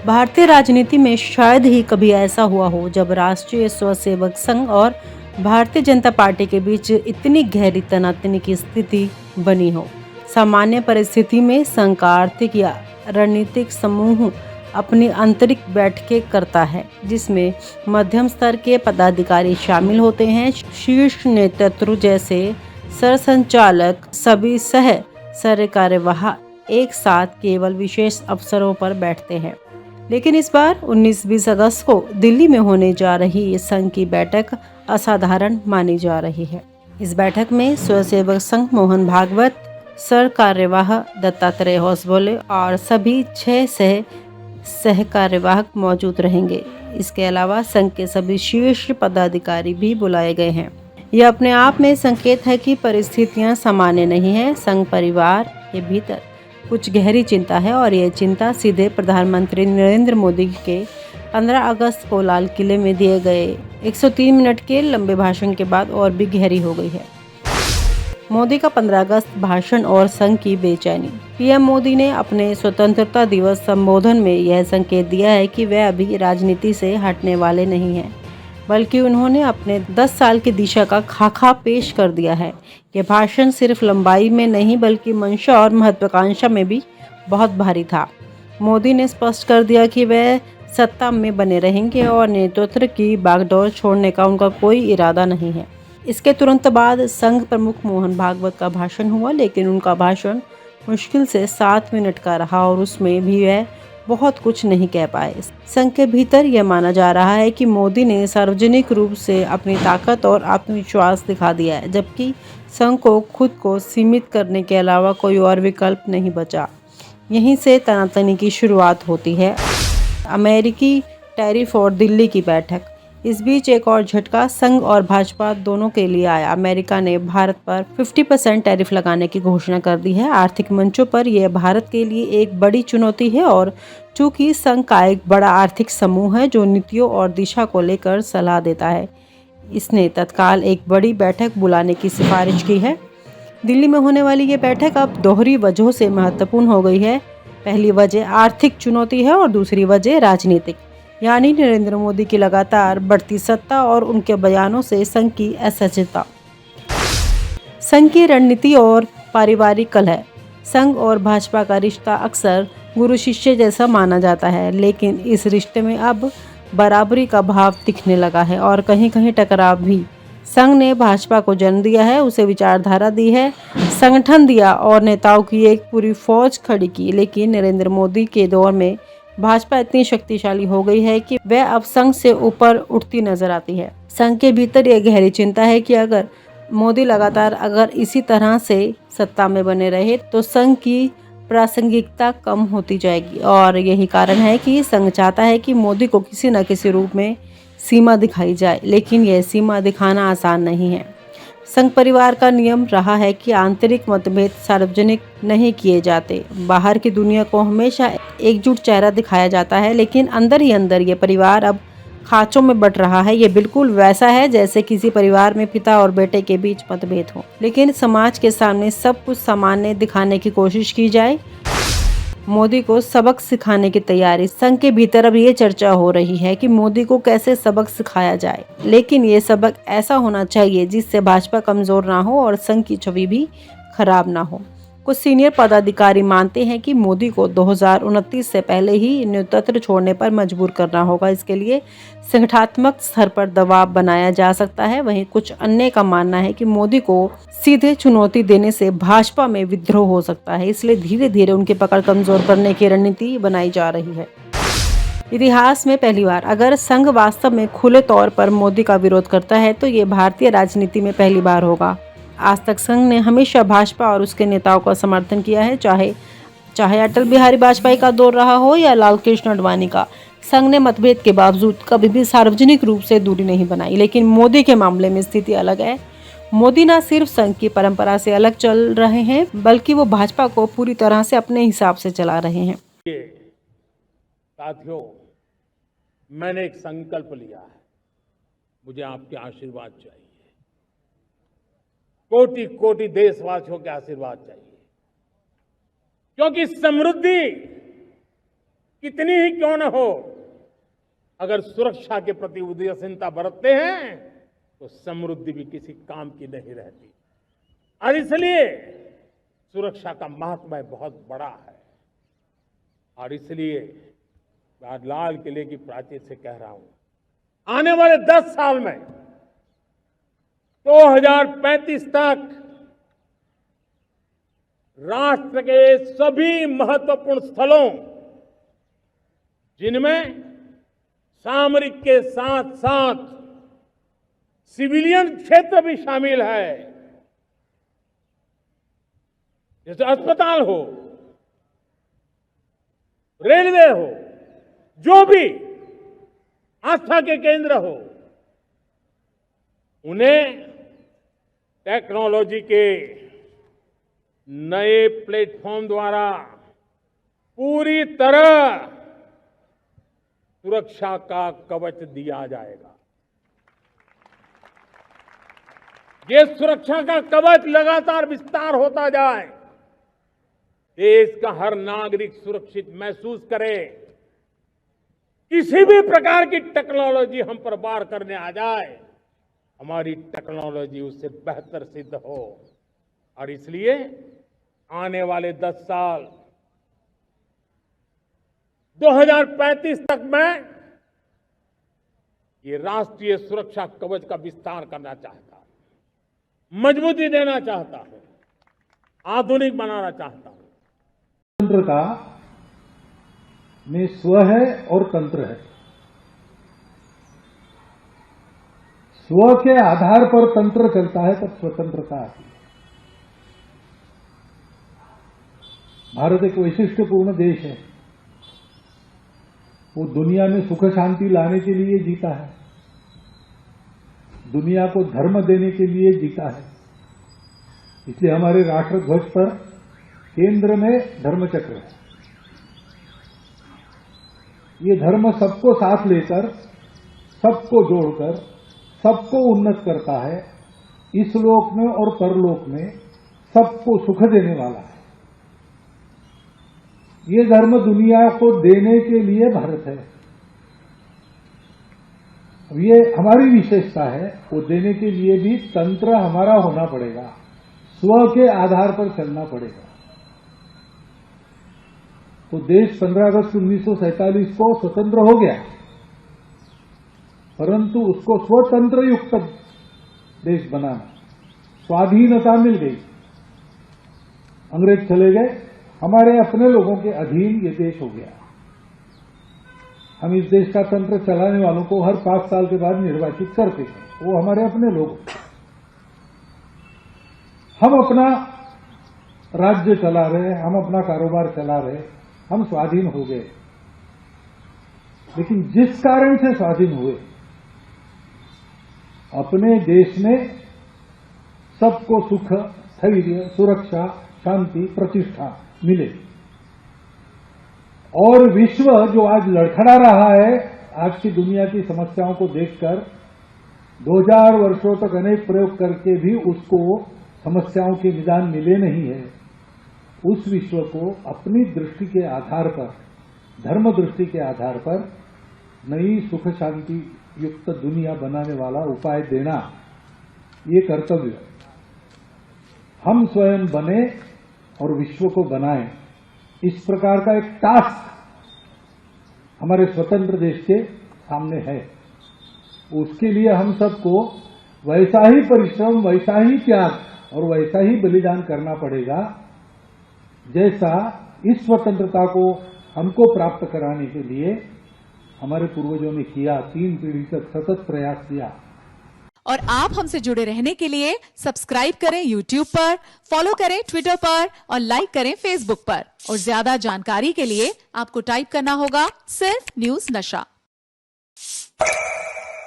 भारतीय राजनीति में शायद ही कभी ऐसा हुआ हो जब राष्ट्रीय स्वसेवक संघ और भारतीय जनता पार्टी के बीच इतनी गहरी तनातनी की स्थिति बनी हो। सामान्य परिस्थिति में संघ का आर्थिक या रणनीतिक समूह अपनी आंतरिक बैठकें करता है, जिसमें मध्यम स्तर के पदाधिकारी शामिल होते हैं। शीर्ष नेतृत्व जैसे सरसंचालक सभी सह कार्यवाह एक साथ केवल विशेष अवसरों पर बैठते हैं। लेकिन इस बार 19-20 अगस्त को दिल्ली में होने जा रही संघ की बैठक असाधारण मानी जा रही है। इस बैठक में स्वसेवक संघ मोहन भागवत, सर कार्यवाह दत्तात्रेय होसबोले और सभी 6 सह कार्यवाहक मौजूद रहेंगे। इसके अलावा संघ के सभी शीर्ष पदाधिकारी भी बुलाए गए हैं। यह अपने आप में संकेत है कि परिस्थितियां सामान्य नहीं है। संघ परिवार के भीतर कुछ गहरी चिंता है और यह चिंता सीधे प्रधानमंत्री नरेंद्र मोदी के 15 अगस्त को लाल किले में दिए गए 103 मिनट के लंबे भाषण के बाद और भी गहरी हो गई है। मोदी का 15 अगस्त भाषण और संघ की बेचैनी। पीएम मोदी ने अपने स्वतंत्रता दिवस संबोधन में यह संकेत दिया है कि वे अभी राजनीति से हटने वाले नहीं हैं, बल्कि उन्होंने अपने 10 साल की दिशा का खाका पेश कर दिया है। यह भाषण सिर्फ लंबाई में नहीं बल्कि मंशा और महत्वाकांक्षा में भी बहुत भारी था। मोदी ने स्पष्ट कर दिया कि वे सत्ता में बने रहेंगे और नेतृत्व की बागडोर छोड़ने का उनका कोई इरादा नहीं है। इसके तुरंत बाद संघ प्रमुख मोहन भागवत का भाषण हुआ, लेकिन उनका भाषण मुश्किल से 7 मिनट का रहा और उसमें भी वह बहुत कुछ नहीं कह पाए। संघ के भीतर यह माना जा रहा है कि मोदी ने सार्वजनिक रूप से अपनी ताकत और आत्मविश्वास दिखा दिया है, जबकि संघ को खुद को सीमित करने के अलावा कोई और विकल्प नहीं बचा। यहीं से तनातनी की शुरुआत होती है। अमेरिकी टैरिफ और दिल्ली की बैठक। इस बीच एक और झटका संघ और भाजपा दोनों के लिए आया। अमेरिका ने भारत पर 50% टैरिफ लगाने की घोषणा कर दी है। आर्थिक मंचों पर यह भारत के लिए एक बड़ी चुनौती है और चूंकि संघ का एक बड़ा आर्थिक समूह है जो नीतियों और दिशा को लेकर सलाह देता है, इसने तत्काल एक बड़ी बैठक बुलाने की सिफारिश की है। दिल्ली में होने वाली ये बैठक अब दोहरी वजहों से महत्वपूर्ण हो गई है। पहली वजह आर्थिक चुनौती है और दूसरी वजह राजनीतिक, यानी नरेंद्र मोदी की लगातार बढ़ती सत्ता और उनके बयानों से संघ की असहजता। संघ की रणनीति और पारिवारिक कलह। संघ और भाजपा का रिश्ता अक्सर गुरु शिष्य जैसा माना जाता है, लेकिन इस रिश्ते में अब बराबरी का भाव दिखने लगा है और कहीं कहीं टकराव भी। संघ ने भाजपा को जन्म दिया है, उसे विचारधारा दी है, संगठन दिया और नेताओं की एक पूरी फौज खड़ी की, लेकिन नरेंद्र मोदी के दौर में भाजपा इतनी शक्तिशाली हो गई है कि वह अब संघ से ऊपर उठती नजर आती है। संघ के भीतर यह गहरी चिंता है कि अगर मोदी लगातार इसी तरह से सत्ता में बने रहे तो संघ की प्रासंगिकता कम होती जाएगी और यही कारण है कि संघ चाहता है कि मोदी को किसी न किसी रूप में सीमा दिखाई जाए, लेकिन यह सीमा दिखाना आसान नहीं है। संघ परिवार का नियम रहा है कि आंतरिक मतभेद सार्वजनिक नहीं किए जाते। बाहर की दुनिया को हमेशा एकजुट चेहरा दिखाया जाता है, लेकिन अंदर ही अंदर ये परिवार अब खांचों में बंट रहा है। ये बिल्कुल वैसा है जैसे किसी परिवार में पिता और बेटे के बीच मतभेद हो, लेकिन समाज के सामने सब कुछ सामान्य दिखाने की कोशिश की जाए। मोदी को सबक सिखाने की तैयारी। संघ के भीतर अब ये चर्चा हो रही है कि मोदी को कैसे सबक सिखाया जाए, लेकिन ये सबक ऐसा होना चाहिए जिससे भाजपा कमजोर ना हो और संघ की छवि भी खराब ना हो। कुछ सीनियर पदाधिकारी मानते हैं कि मोदी को 2029 से पहले ही नेतृत्व छोड़ने पर मजबूर करना होगा। इसके लिए संगठनात्मक स्तर पर दबाव बनाया जा सकता है। वहीं कुछ अन्य का मानना है कि मोदी को सीधे चुनौती देने से भाजपा में विद्रोह हो सकता है, इसलिए धीरे धीरे उनकी पकड़ कमजोर करने की रणनीति बनाई जा रही है। इतिहास में पहली बार अगर संघ वास्तव में खुले तौर पर मोदी का विरोध करता है तो ये भारतीय राजनीति में पहली बार होगा। आज तक संघ ने हमेशा भाजपा और उसके नेताओं का समर्थन किया है, चाहे अटल बिहारी वाजपेयी का दौर रहा हो या लाल कृष्ण आडवाणी का। संघ ने मतभेद के बावजूद कभी भी सार्वजनिक रूप से दूरी नहीं बनाई, लेकिन मोदी के मामले में स्थिति अलग है। मोदी न सिर्फ संघ की परंपरा से अलग चल रहे हैं, बल्कि वो भाजपा को पूरी तरह से अपने हिसाब से चला रहे हैं। साथियों, मैंने एक संकल्प लिया है, मुझे आपके आशीर्वाद चाहिए, कोटि कोटि देशवासियों के आशीर्वाद चाहिए, क्योंकि समृद्धि कितनी ही क्यों न हो, अगर सुरक्षा के प्रति उदासीनता बरतते हैं तो समृद्धि भी किसी काम की नहीं रहती। और इसलिए सुरक्षा का महत्व बहुत बड़ा है। और इसलिए मैं आज लाल किले की प्राचीर से कह रहा हूं, आने वाले 10 साल में 2035 तक राष्ट्र के सभी महत्वपूर्ण स्थलों, जिनमें सामरिक के साथ साथ सिविलियन क्षेत्र भी शामिल है, जैसे अस्पताल हो, रेलवे हो, जो भी आस्था के केंद्र हो, उन्हें टेक्नोलॉजी के नए प्लेटफॉर्म द्वारा पूरी तरह सुरक्षा का कवच दिया जाएगा। ये सुरक्षा का कवच लगातार विस्तार होता जाए, देश का हर नागरिक सुरक्षित महसूस करे, किसी भी प्रकार की टेक्नोलॉजी हम पर वार करने आ जाए, हमारी टेक्नोलॉजी उससे बेहतर सिद्ध हो। और इसलिए आने वाले 10 साल 2035 तक मैं ये राष्ट्रीय सुरक्षा कवच का विस्तार करना चाहता हूं, मजबूती देना चाहता हूं, आधुनिक बनाना चाहता हूं। तंत्र का में स्व है और तंत्र है। स्व के आधार पर तंत्र चलता है तब स्वतंत्रता आती है। भारत एक वैशिष्ट्यपूर्ण देश है। वो दुनिया में सुख शांति लाने के लिए जीता है, दुनिया को धर्म देने के लिए जीता है। इसलिए हमारे राष्ट्र ध्वज पर केंद्र में धर्मचक्र है। ये धर्म सबको साथ लेकर, सबको जोड़कर, सबको उन्नत करता है। इस लोक में और परलोक में सबको सुख देने वाला है। ये धर्म दुनिया को देने के लिए भारत है। अब ये हमारी विशेषता है, वो देने के लिए भी तंत्र हमारा होना पड़ेगा, स्व के आधार पर चलना पड़ेगा। तो देश 15 अगस्त 1947 को स्वतंत्र हो गया, परंतु उसको स्वतंत्र युक्त देश बनाना, स्वाधीनता मिल गई। अंग्रेज चले गए, हमारे अपने लोगों के अधीन ये देश हो गया। हम इस देश का तंत्र चलाने वालों को हर 5 साल के बाद निर्वाचित करते हैं, वो हमारे अपने लोग। हम अपना राज्य चला रहे, हम अपना कारोबार चला रहे, हम स्वाधीन हो गए। लेकिन जिस कारण से स्वाधीन हुए, अपने देश में सबको सुख, स्थैर्य, सुरक्षा, शांति, प्रतिष्ठा मिले। और विश्व जो आज लड़खड़ा रहा है, आज की दुनिया की समस्याओं को देखकर 2000 वर्षों तक अनेक प्रयोग करके भी उसको समस्याओं के निदान मिले नहीं है। उस विश्व को अपनी दृष्टि के आधार पर, धर्म दृष्टि के आधार पर नई सुख शांति युक्त दुनिया बनाने वाला उपाय देना, ये कर्तव्य हम स्वयं बने और विश्व को बनाएं। इस प्रकार का एक टास्क हमारे स्वतंत्र देश के सामने है। उसके लिए हम सबको वैसा ही परिश्रम, वैसा ही त्याग और वैसा ही बलिदान करना पड़ेगा, जैसा इस स्वतंत्रता को हमको प्राप्त कराने के लिए हमारे पूर्वजों ने किया। 3 पीढ़ी तक सतत प्रयास किया। और आप हमसे जुड़े रहने के लिए सब्सक्राइब करें YouTube पर, फॉलो करें Twitter पर और लाइक करें Facebook पर। और ज्यादा जानकारी के लिए आपको टाइप करना होगा सिर्फ न्यूज़ नशा।